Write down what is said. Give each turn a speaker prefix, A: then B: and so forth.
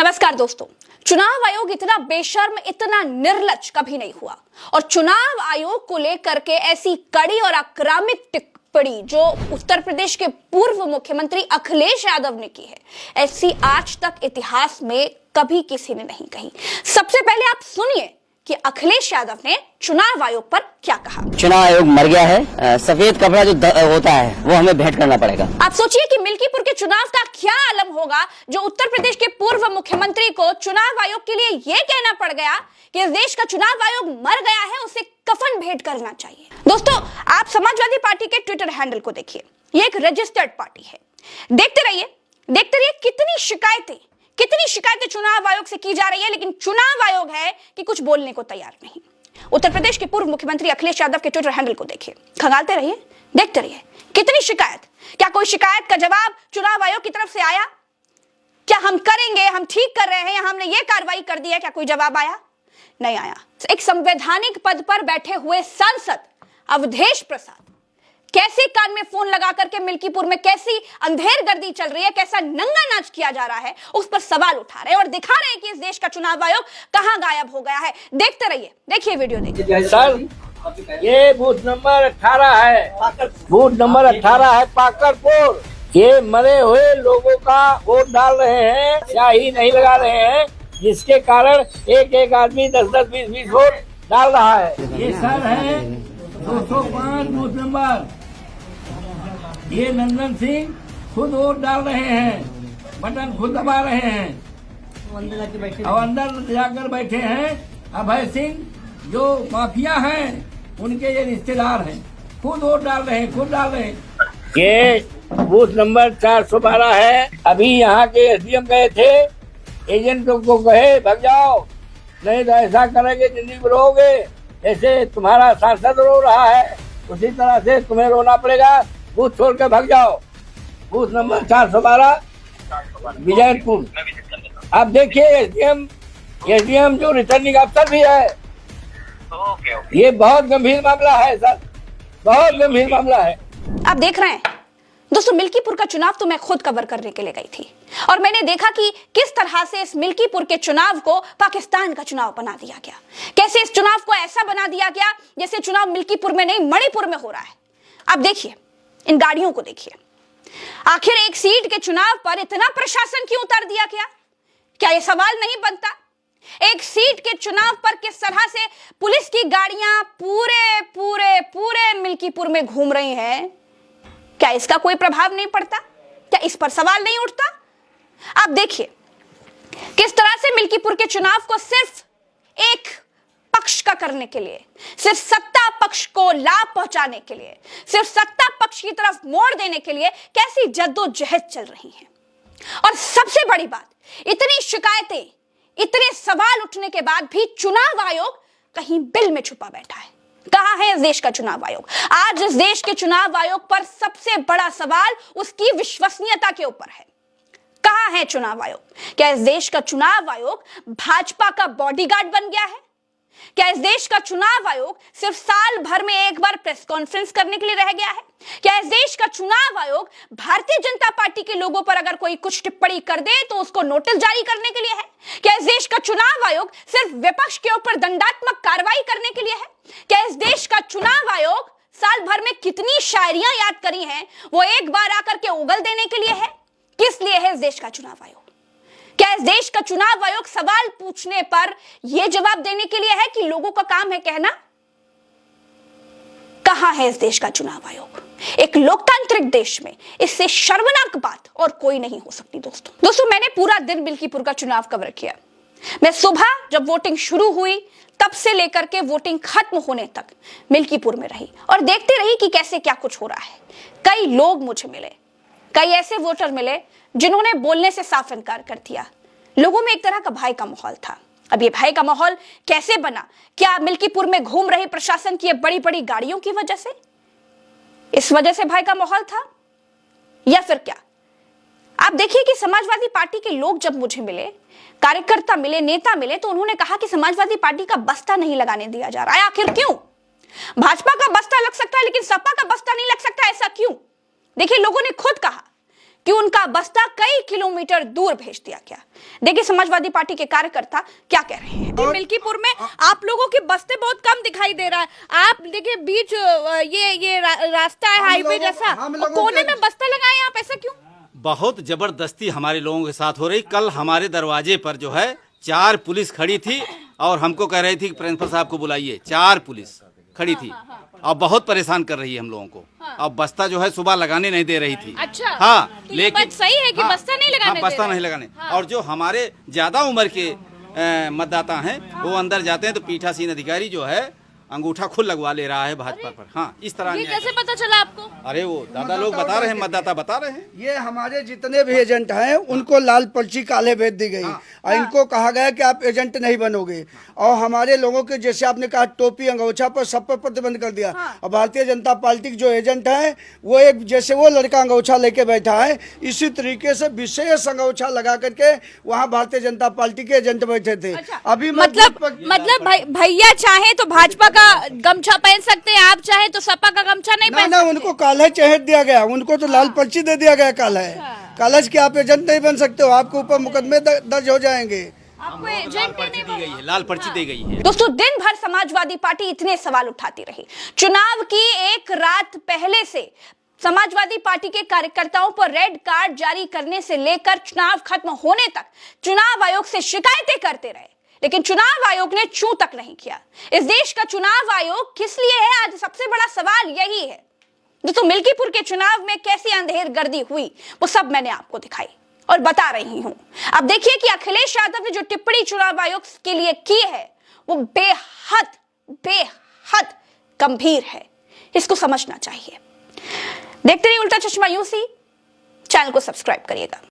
A: नमस्कार दोस्तों, चुनाव आयोग इतना बेशर्म, इतना निर्लज्ज कभी नहीं हुआ। और चुनाव आयोग को लेकर के ऐसी कड़ी और आक्रामक टिप्पणी जो उत्तर प्रदेश के पूर्व मुख्यमंत्री अखिलेश यादव ने की है, ऐसी आज तक इतिहास में कभी किसी ने नहीं कही। सबसे पहले आप सुनिए कि अखिलेश यादव ने चुनाव आयोग पर क्या कहा।
B: चुनाव आयोग मर गया है, सफेद कपड़ा जो होता है वो हमें भेंट करना पड़ेगा।
A: आप सोचिए कि मिल्कीपुर के चुनाव का क्या आलम होगा जो उत्तर प्रदेश के पूर्व मुख्यमंत्री को चुनाव आयोग के लिए यह कहना पड़ गया कि इस देश का चुनाव आयोग मर गया है, उसे कफन भेंट करना चाहिए। दोस्तों, आप समाजवादी पार्टी के ट्विटर हैंडल को देखिए, ये एक रजिस्टर्ड पार्टी है। देखते रहिए कितनी शिकायतें चुनाव आयोग से की जा रही है, लेकिन चुनाव आयोग है कि कुछ बोलने को तैयार नहीं। उत्तर प्रदेश के पूर्व मुख्यमंत्री अखिलेश यादव के ट्विटर हैंडल को देखिए, खंगालते रहिए, देखते रहिए कितनी शिकायत। क्या कोई शिकायत का जवाब चुनाव आयोग की तरफ से आया? क्या हम करेंगे, हम ठीक कर रहे हैं, या हमने ये कार्रवाई कर दी है, क्या कोई जवाब आया? नहीं आया। एक संवैधानिक पद पर बैठे हुए सांसद अवधेश प्रसाद कैसे कान में फोन लगा करके मिल्कीपुर में कैसी अंधेर गर्दी चल रही है, कैसा नंगा नाच किया जा रहा है, उस पर सवाल उठा रहे हैं और दिखा रहे हैं कि इस देश का चुनाव आयोग कहां गायब हो गया है। देखते रहिए, देखिए वीडियो देखिए।
C: सर, ये बूथ नंबर 18 है, बूथ नंबर 18 है पाकरपुर। ये मरे हुए लोगों का वोट डाल रहे हैं, स्याही नहीं लगा रहे हैं, जिसके कारण एक एक आदमी 10-10, 20-20 वोट डाल रहा है। ये सर है 205 बूथ नंबर। ये नंदन सिंह खुद वोट डाल रहे हैं, बटन खुद दबा रहे हैं और अंदर जाकर बैठे हैं। अभय सिंह जो माफिया हैं, उनके ये रिश्तेदार हैं, खुद वोट डाल रहे हैं, ये बूथ नंबर 412 है। अभी यहाँ के एसडीएम गए थे, एजेंटों को कहे भाग जाओ, नहीं तो ऐसा करेंगे जिंदगी में रहोगे, ऐसे तुम्हारा सांसद रो रहा है उसी तरह से तुम्हें रोना पड़ेगा, बूथ छोड़ के भाग जाओ। Booth number 412 Vijaypur. आप देखिए एसडीएम जो रिटर्निंग अफसर भी है। ये बहुत गंभीर मामला है सर, बहुत गंभीर मामला है।
A: आप देख रहे हैं दोस्तों, मिल्कीपुर का चुनाव तो मैं खुद कवर करने के लिए गई थी और मैंने देखा कि किस तरह से इस मिल्कीपुर के चुनाव को पाकिस्तान का चुनाव बना दिया गया, कैसे इस चुनाव को ऐसा बना दिया गया जैसे चुनाव मिल्कीपुर में नहीं मणिपुर में हो रहा है। आप देखिए, इन गाड़ियों को देखिए, आखिर एक सीट के चुनाव पर इतना प्रशासन क्यों उतार दिया गया? क्या यह सवाल नहीं बनता? एक सीट के चुनाव पर किस तरह से पुलिस की गाड़ियां पूरे पूरे पूरे मिल्कीपुर में घूम रही हैं, क्या इसका कोई प्रभाव नहीं पड़ता? क्या इस पर सवाल नहीं उठता? आप देखिए किस तरह से मिल्कीपुर के चुनाव को सिर्फ एक पक्ष का करने के लिए, सिर्फ सत्ता पक्ष को लाभ पहुंचाने के लिए, सिर्फ सत्ता पक्ष की तरफ मोड़ देने के लिए कैसी जद्दोजहद चल रही है। और सबसे बड़ी बात, इतनी शिकायतें, इतने सवाल उठने के बाद भी चुनाव आयोग कहीं बिल में छुपा बैठा है। कहां है इस देश का चुनाव आयोग? आज इस देश के चुनाव आयोग पर सबसे बड़ा सवाल उसकी विश्वसनीयता के ऊपर है। कहां है चुनाव आयोग? क्या इस देश का चुनाव आयोग भाजपा का बॉडीगार्ड बन गया है? क्या इस देश का चुनाव आयोग सिर्फ साल भर में एक बार प्रेस कॉन्फ्रेंस करने के लिए रह गया है? क्या इस देश का चुनाव आयोग भारतीय जनता पार्टी के लोगों पर अगर कोई कुछ टिप्पणी कर दे तो उसको नोटिस जारी करने के लिए है? क्या इस देश का चुनाव आयोग सिर्फ विपक्ष के ऊपर दंडात्मक कार्रवाई करने के लिए है? क्या इस देश का चुनाव आयोग साल भर में कितनी शायरियां याद करी हैं वो एक बार आकर के उगल देने के लिए है? किस लिए है इस देश का चुनाव आयोग? क्या इस देश का चुनाव आयोग सवाल पूछने पर यह जवाब देने के लिए है कि लोगों का काम है कहना? कहां है इस देश का चुनाव आयोग? एक लोकतांत्रिक देश में इससे शर्मनाक बात और कोई नहीं हो सकती। दोस्तों, मैंने पूरा दिन मिल्कीपुर का चुनाव कवर किया। मैं सुबह जब वोटिंग शुरू हुई तब से लेकर के वोटिंग खत्म होने तक मिल्कीपुर में रही और देखती रही कि कैसे क्या कुछ हो रहा है। कई लोग मुझे मिले, कई ऐसे वोटर मिले जिन्होंने बोलने से साफ इनकार कर दिया। लोगों में एक तरह का भय का माहौल था। अब ये भय का माहौल कैसे बना? क्या मिल्कीपुर में घूम रही प्रशासन की बड़ी बड़ी गाड़ियों की वजह से, इस वजह से भय का माहौल था, या फिर क्या? आप देखिए कि समाजवादी पार्टी के लोग जब मुझे मिले, कार्यकर्ता मिले, नेता मिले, तो उन्होंने कहा कि समाजवादी पार्टी का बस्ता नहीं लगाने दिया जा रहा है। आखिर क्यों? भाजपा का बस्ता लग सकता है लेकिन सपा का बस्ता नहीं लग सकता, ऐसा क्यों? देखिए, लोगों ने खुद कहा कि उनका बस्ता कई किलोमीटर दूर भेज दिया गया। देखिए समाजवादी पार्टी के कार्यकर्ता क्या कह रहे हैं। मिल्कीपुर में आप लोगों के बस्ते बहुत कम दिखाई दे रहा है। आप देखिए बीच ये रास्ता है हाईवे जैसा, कोने में बस्ता लगाए आप, ऐसा क्यों?
D: बहुत जबरदस्ती हमारे लोगों के साथ हो रही। कल हमारे दरवाजे पर जो है 4 पुलिस खड़ी थी और हमको कह रही थी कि प्रिंसिपल साहब को बुलाइए। 4 पुलिस खड़ी थी और बहुत परेशान कर रही है हम लोगों को। और बस्ता जो है सुबह लगाने नहीं दे रही थी।
A: अच्छा,
D: हाँ,
A: तो लेकिन सही है कि बस्ता नहीं लगाने दे
D: बस्ता
A: रहे।
D: नहीं लगाने। और जो हमारे ज्यादा उम्र के मतदाता हैं वो अंदर जाते हैं तो पीठासीन अधिकारी जो है अंगूठा खुद लगवा ले रहा है भाजपा पर। हाँ, इस तरह
A: ये
D: अन्याय
A: कैसे पता चला आपको?
D: अरे वो दादा लोग बता रहे हैं, मतदाता बता रहे हैं।
E: ये हमारे जितने भी एजेंट हैं उनको लाल पर्ची काले भेज दी गई और इनको कहा गया कि आप एजेंट नहीं बनोगे। और हमारे लोगों के जैसे आपने कहा टोपी अंगोछा पर सब पर प्रतिबंध कर दिया। और भारतीय जनता पार्टी के जो एजेंट है वो एक जैसे वो लड़का अंगोछा लेके बैठा है इसी तरीके से विशेष अंगोछा लगा करके वहाँ भारतीय जनता पार्टी के एजेंट बैठे थे। अभी
A: मतलब भैया चाहे तो भाजपा का गमछा पहन सकते हैं, आप चाहे तो सपा का गमछा नहीं पहन
E: ना
A: सकते।
E: उनको काला चहेत दिया गया, उनको तो लाल पर्ची दे दिया गया काला है। कालज के आप एजेंट नहीं बन सकते हो, आपके ऊपर मुकदमे दर्ज हो जाएंगे।
A: आपको एजेंट ही नहीं
D: दी गई है, लाल पर्ची दी गई है।
A: दोस्तों दिन भर समाजवादी पार्टी इतने सवाल उठाती रही। चुनाव की एक रात पहले से समाजवादी पार्टी के कार्यकर्ताओं पर रेड कार्ड जारी करने से लेकर चुनाव खत्म होने तक चुनाव आयोग से शिकायतें करते रहे, लेकिन चुनाव आयोग ने चूं तक नहीं किया। इस देश का चुनाव आयोग किस लिए है, आज सबसे बड़ा सवाल यही है। दोस्तों मिल्कीपुर के चुनाव में कैसी अंधेरगर्दी हुई वो सब मैंने आपको दिखाई और बता रही हूं। अब देखिए कि अखिलेश यादव ने जो टिप्पणी चुनाव आयोग के लिए की है वो बेहद गंभीर है, इसको समझना चाहिए। देखते रहिए उल्टा चश्मा यूसी, चैनल को सब्सक्राइब करिएगा।